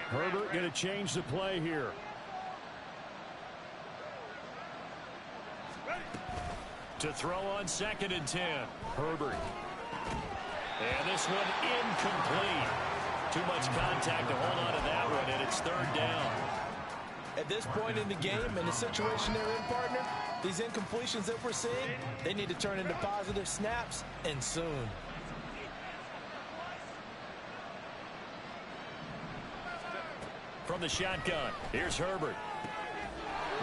Herbert going to change the play here. To throw on second and 10. Herbert. And this one incomplete. Too much contact to hold on to that one, and it's third down. At this point in the game, in the situation they're in, partner, these incompletions that we're seeing, they need to turn into positive snaps, and soon. From the shotgun, here's Herbert.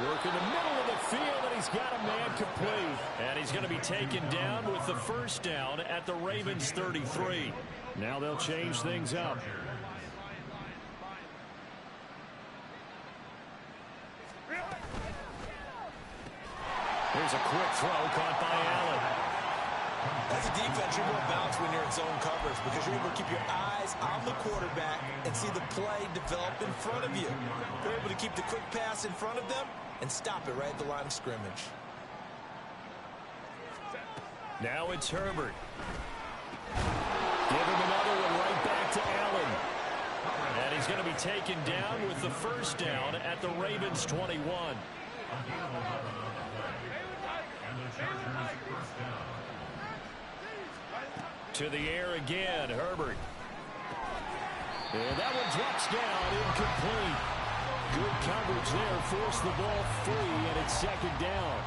Work in the middle of the field, and he's got a man complete. And he's going to be taken down with the first down at the Ravens 33. Now they'll change things up. Here's a quick throw caught by Allen. As a defense, you're more balanced when you're in zone coverage because you're able to keep your eyes on the quarterback and see the play develop in front of you. You're able to keep the quick pass in front of them and stop it right at the line of scrimmage. Now it's Herbert. Give him another one right back to Allen. And he's going to be taken down with the first down at the Ravens 21. To the air again, Herbert. And that one drops down, incomplete. Good coverage there, forced the ball free, and it's second down.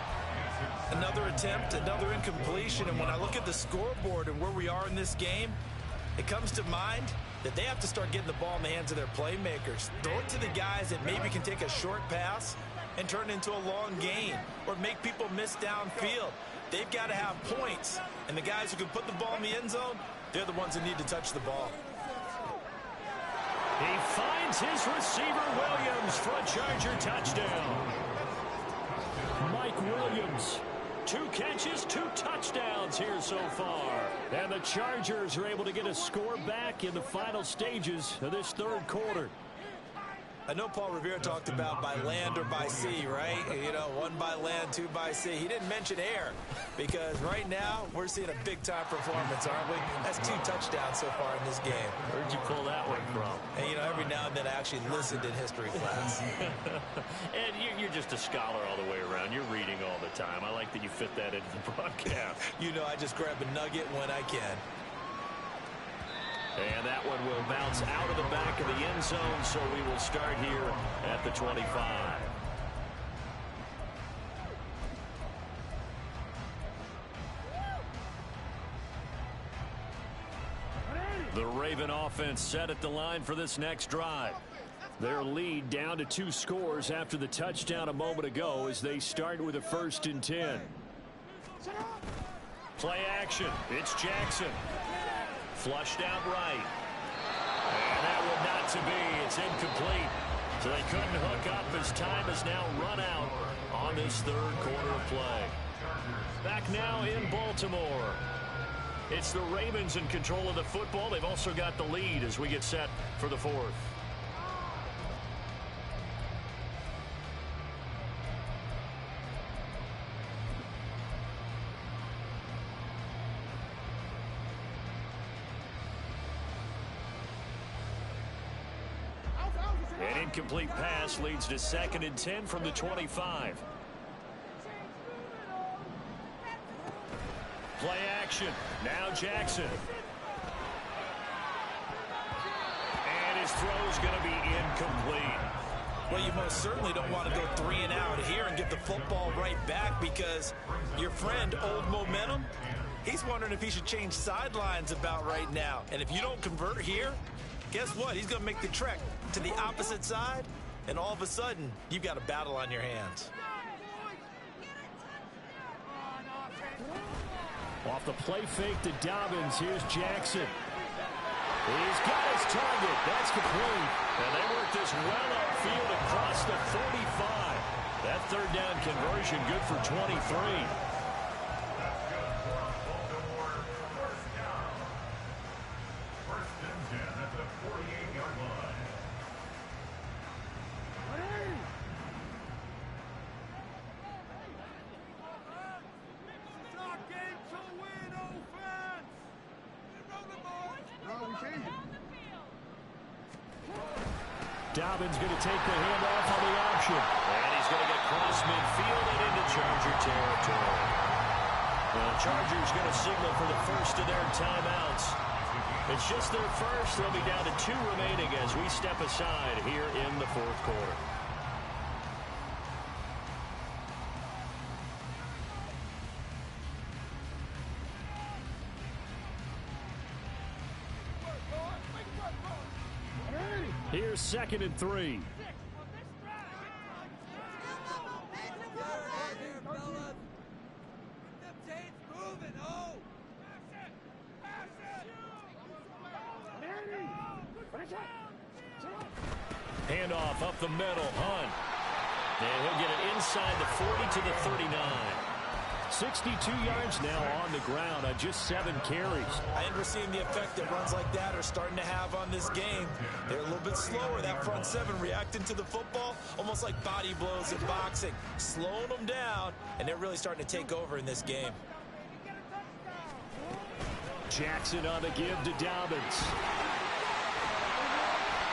Another attempt, another incompletion, and when I look at the scoreboard and where we are in this game, it comes to mind that they have to start getting the ball in the hands of their playmakers. Throw it to the guys that maybe can take a short pass and turn it into a long gain or make people miss downfield. They've got to have points, and the guys who can put the ball in the end zone, they're the ones that need to touch the ball. He finds his receiver, Williams, for a Charger touchdown. Mike Williams. 2 catches, 2 touchdowns here so far. And the Chargers are able to get a score back in the final stages of this third quarter. I know Paul Revere talked about by land or by sea, right? You know, 1 by land, 2 by sea. He didn't mention air because right now we're seeing a big-time performance, aren't we? That's 2 touchdowns so far in this game. Where'd you pull that one from? And, you know, every now and then I actually listened in history class. And you're just a scholar all the way around. You're reading all the time. I like that you fit that into the broadcast. You know, I just grab a nugget when I can. And that one will bounce out of the back of the end zone, so we will start here at the 25. The Raven offense set at the line for this next drive. Their lead down to 2 scores after the touchdown a moment ago as they start with a 1st and 10. Play action. It's Jackson. Flushed out right. And that one not to be. It's incomplete. So they couldn't hook up as time has now run out on this third quarter of play. Back now in Baltimore. It's the Ravens in control of the football. They've also got the lead as we get set for the fourth. An incomplete pass leads to 2nd and 10 from the 25. Play action. Now Jackson. And his throw's going to be incomplete. Well, you most certainly don't want to go 3 and out here and get the football right back because your friend, Old Momentum, he's wondering if he should change sidelines about right now. And if you don't convert here, guess what? He's going to make the trek to the opposite side, and all of a sudden, you've got a battle on your hands. Off the play fake to Dobbins. Here's Jackson. He's got his target. That's complete. And they work this well upfield across the 45. That 3rd down conversion good for 23. Dobbins going to take the handoff on the option. And he's going to get cross midfield and into Charger territory. The Chargers going to signal for the first of their timeouts. It's just their first. They'll be down to 2 remaining as we step aside here in the 4th quarter. Here's 2nd and 3. Handoff up the middle, Hunt. And he'll get it inside the 40 to the 39. 62 yards now on the ground on just 7 carries. I think we're seeing the effect that runs like that are starting to have on this game. They're a little bit slower, that front 7 reacting to the football, almost like body blows in boxing, slowing them down, and they're really starting to take over in this game. Jackson on the give to Dobbins.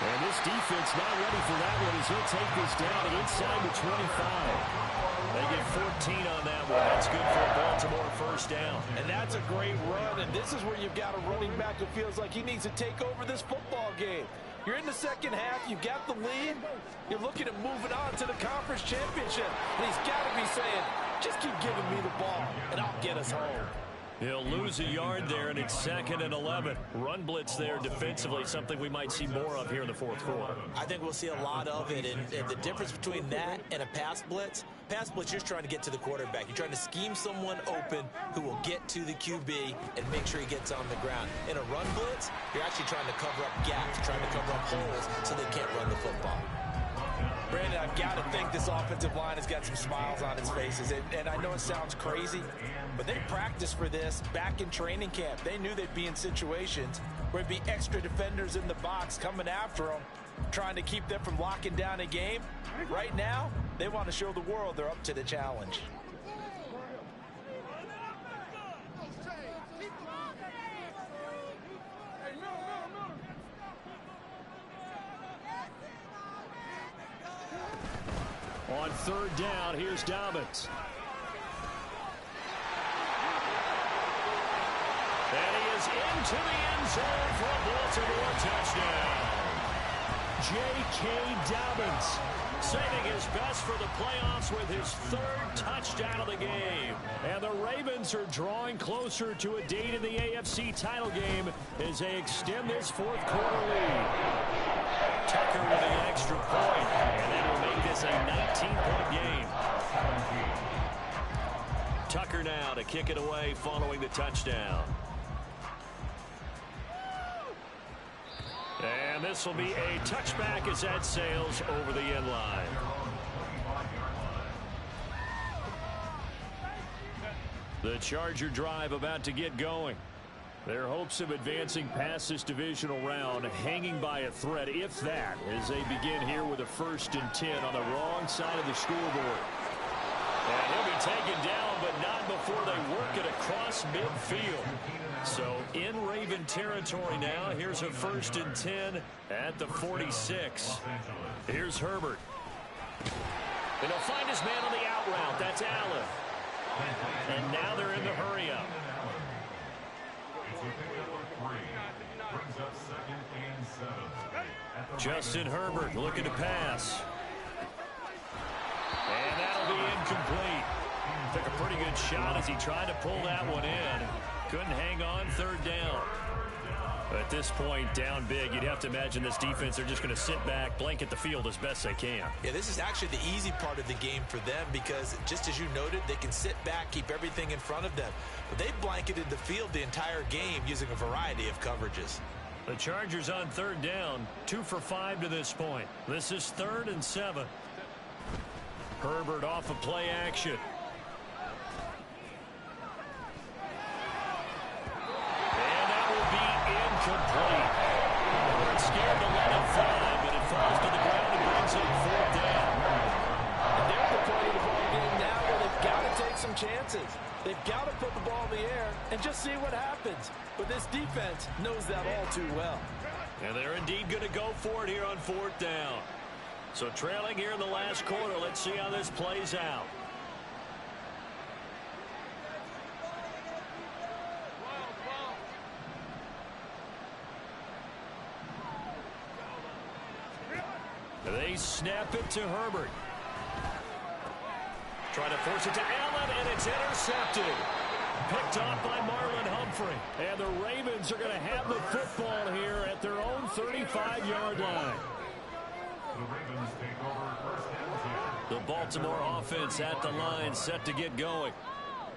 And this defense not ready for that one as he'll take this down inside the 25. They get 14 on that one. That's good for a Baltimore first down. And that's a great run, and this is where you've got a running back who feels like he needs to take over this football game. You're in the 2nd half, you've got the lead, you're looking at moving on to the conference championship, and he's got to be saying, just keep giving me the ball, and I'll get us home. He'll lose a yard there, and it's 2nd and 11. Run blitz there defensively, something we might see more of here in the 4th quarter. I think we'll see a lot of it, and the difference between that and a pass blitz, you're just trying to get to the quarterback. You're trying to scheme someone open who will get to the QB and make sure he gets on the ground. In a run blitz, you're actually trying to cover up gaps, trying to cover up holes so they can't run the football. Brandon, I've got to think this offensive line has got some smiles on its faces. And I know it sounds crazy, but they practiced for this back in training camp. They knew they'd be in situations where there'd be extra defenders in the box coming after them, trying to keep them from locking down a game. Right now, they want to show the world they're up to the challenge. On 3rd down, here's Dobbins. And he is into the end zone for a Baltimore touchdown. J.K. Dobbins saving his best for the playoffs with his 3rd touchdown of the game. And the Ravens are drawing closer to a date in the AFC title game as they extend this 4th quarter lead. Tucker with an extra point, and that will make this a 19-point game. Tucker now to kick it away following the touchdown. And this will be a touchback as that sails over the end line. The Charger drive about to get going. Their hopes of advancing past this divisional round hanging by a thread, if that, as they begin here with a 1st and 10 on the wrong side of the scoreboard. And he'll be taken down, but not before they work it across midfield. So in Raven territory now. Here's a 1st and 10 at the 46. Here's Herbert. And he'll find his man on the out route. That's Allen. And now they're in the hurry up. Justin Herbert looking to pass. And that'll be incomplete. Took a pretty good shot as he tried to pull that one in. Couldn't hang on 3rd down. At this point, down big, you'd have to imagine this defense are just going to sit back, blanket the field as best they can. Yeah, this is actually the easy part of the game for them because, just as you noted, they can sit back, keep everything in front of them. But they've blanketed the field the entire game using a variety of coverages. The Chargers on 3rd down, 2 for 5 to this point. This is 3rd and 7. Herbert off of play action. Complete. Herbert scared to let it fly, but it falls to the ground and brings up 4th down. And they're at the point of the ball game now where they've got to take some chances. They've got to put the ball in the air and just see what happens. But this defense knows that all too well. And they're indeed going to go for it here on 4th down. So trailing here in the last quarter, let's see how this plays out. They snap it to Herbert. Trying to force it to Allen, and it's intercepted. Picked off by Marlon Humphrey. And the Ravens are going to have the football here at their own 35-yard line. The Ravens take over 1st and 10. The Baltimore offense at the line, set to get going.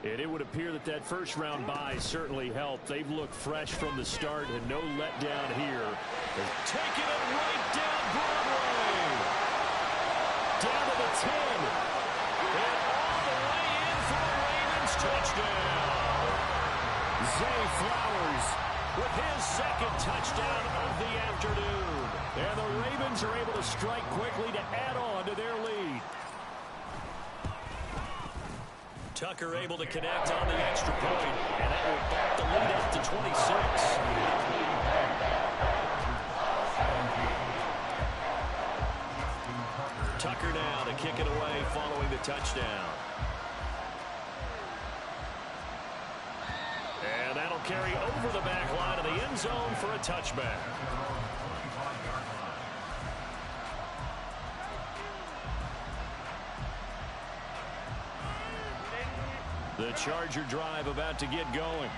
And it would appear that that first-round bye certainly helped. They've looked fresh from the start and no letdown here. They're taking it right down Broadway. Down to the 10. And all the way in for the Ravens touchdown. Zay Flowers with his 2nd touchdown of the afternoon. And the Ravens are able to strike quickly to add on to their lead. Tucker able to connect on the extra point, and that will bump the lead up to 26. Tucker now to kick it away following the touchdown. And that'll carry over the back line of the end zone for a touchback. The Charger drive about to get going.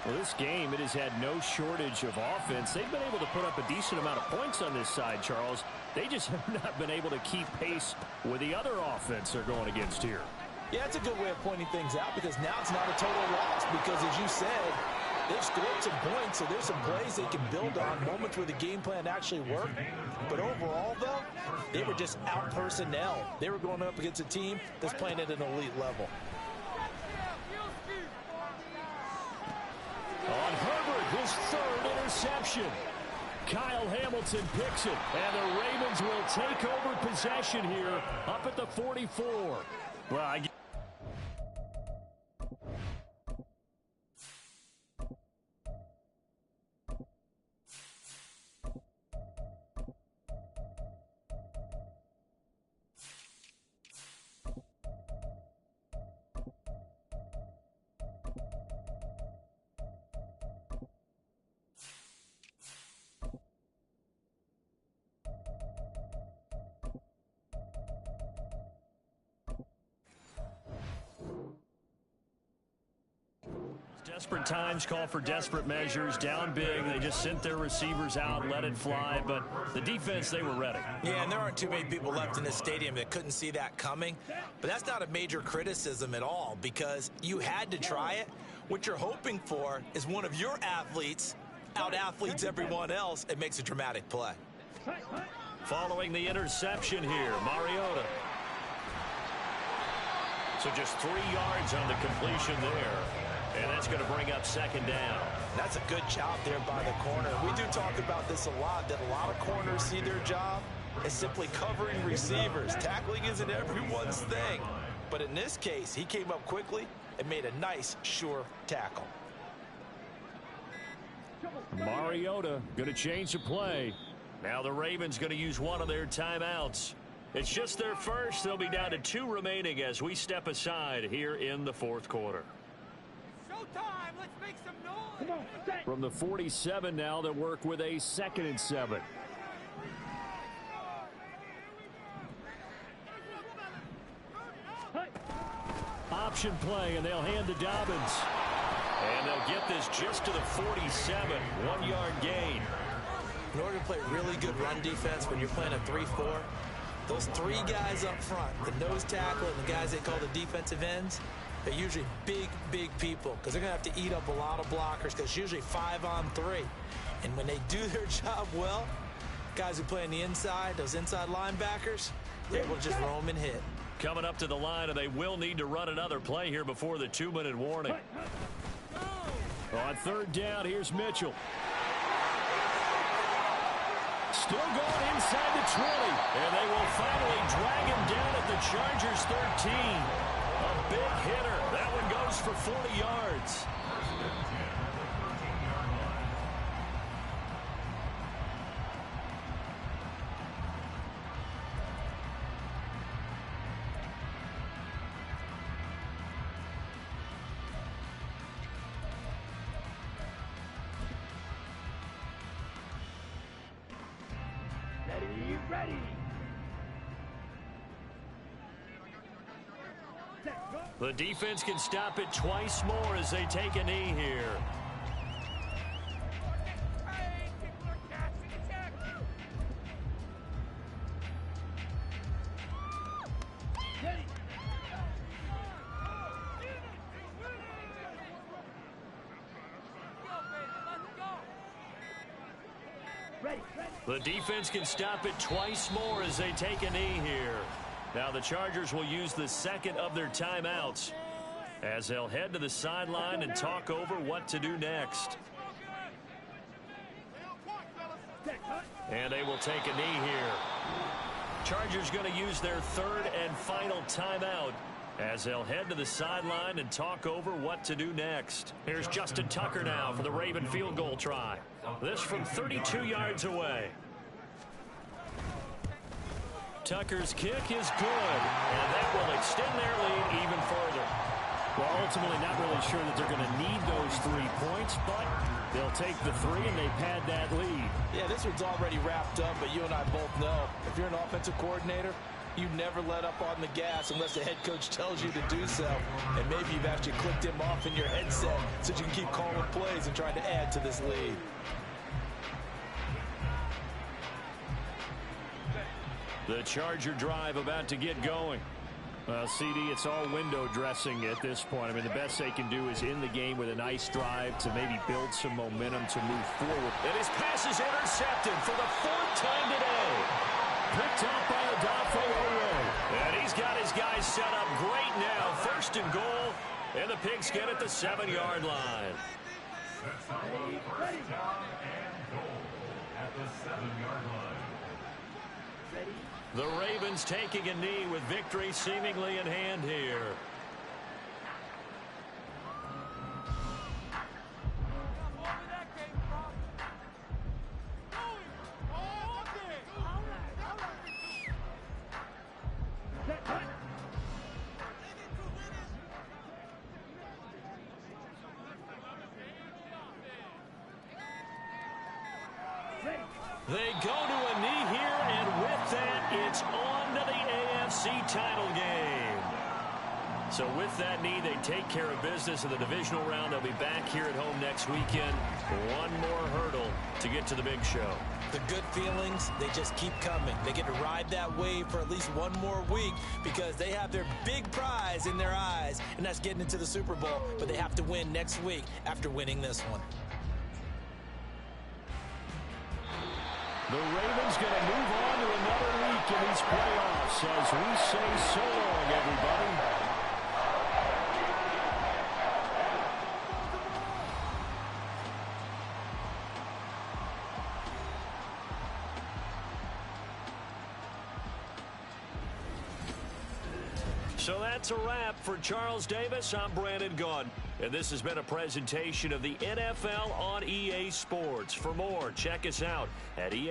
Well, this game, it has had no shortage of offense. They've been able to put up a decent amount of points on this side, Charles. They just have not been able to keep pace with the other offense they're going against here. Yeah, it's a good way of pointing things out because now it's not a total loss because, as you said, they've scored some points, so there's some plays they can build on, moments where the game plan actually worked. But overall, though, they were just out personnel. They were going up against a team that's playing at an elite level. On Herbert, his 3rd interception. Kyle Hamilton picks it, and the Ravens will take over possession here up at the 44. Well, desperate times call for desperate measures. Down big, they just sent their receivers out, let it fly, but the defense, they were ready. Yeah, and there aren't too many people left in this stadium that couldn't see that coming. But that's not a major criticism at all because you had to try it. What you're hoping for is one of your athletes out-athletes everyone else and makes a dramatic play. Following the interception here, Mariota. So just 3 yards on the completion there. And that's going to bring up 2nd down. That's a good job there by the corner. We do talk about this a lot, that a lot of corners see their job as simply covering receivers. Tackling isn't everyone's thing. But in this case, he came up quickly and made a nice, sure tackle. Mariota going to change the play. Now the Ravens going to use one of their timeouts. It's just their first. They'll be down to 2 remaining as we step aside here in the fourth quarter. Showtime! Let's make some noise! From the 47 now, they'll work with a 2nd and 7. Option play, and they'll hand to Dobbins. And they'll get this just to the 47. 1-yard gain. In order to play really good run defense when you're playing a 3-4, those 3 guys up front, the nose tackle and the guys they call the defensive ends, they're usually big, big people because they're going to have to eat up a lot of blockers because it's usually 5-on-3. And when they do their job well, guys who play on the inside, those inside linebackers, they're able to just roam and hit. Coming up to the line, and they will need to run another play here before the 2-minute warning. On 3rd down, here's Mitchell. Still going inside the 20. And they will finally drag him down at the Chargers 13. A big hitter. That one goes for 40 yards. Ready! The defense can stop it twice more as they take a knee here. Hey, people are catching a check! Ready! The defense can stop it twice more as they take a knee here. Now the Chargers will use the 2nd of their timeouts as they'll head to the sideline and talk over what to do next. And they will take a knee here. Chargers going to use their 3rd and final timeout as they'll head to the sideline and talk over what to do next. Here's Justin Tucker now for the Raven field goal try. This from 32 yards away. Tucker's kick is good, and that will extend their lead even further. Well, ultimately not really sure that they're going to need those 3 points, but they'll take the 3 and they pad that lead. Yeah, this one's already wrapped up, but you and I both know if you're an offensive coordinator, you never let up on the gas unless the head coach tells you to do so. And maybe you've actually clicked him off in your headset so you can keep calling plays and trying to add to this lead. The Charger drive about to get going. CD, it's all window dressing at this point. I mean, the best they can do is in the game with a nice drive to maybe build some momentum to move forward. And his pass is intercepted for the 4th time today. Picked up by Odafe Oweh. And he's got his guys set up great now. 1st and goal, and the Pigs get at the 7-yard line. Sets up on 1st down and goal at the 7-yard line. The Ravens taking a knee with victory seemingly in hand here. They go to a knee here, and with that, it's on to the AFC title game. So with that knee, they take care of business in the divisional round. They'll be back here at home next weekend. One more hurdle to get to the big show. The good feelings, they just keep coming. They get to ride that wave for at least one more week because they have their big prize in their eyes, and that's getting into the Super Bowl. But they have to win next week after winning this one. The Ravens going to move on to another week in these playoffs as we say so long, everybody. So that's a wrap for Charles Davis. I'm Brandon Gaudin, and this has been a presentation of the NFL on EA Sports. For more, check us out at EA.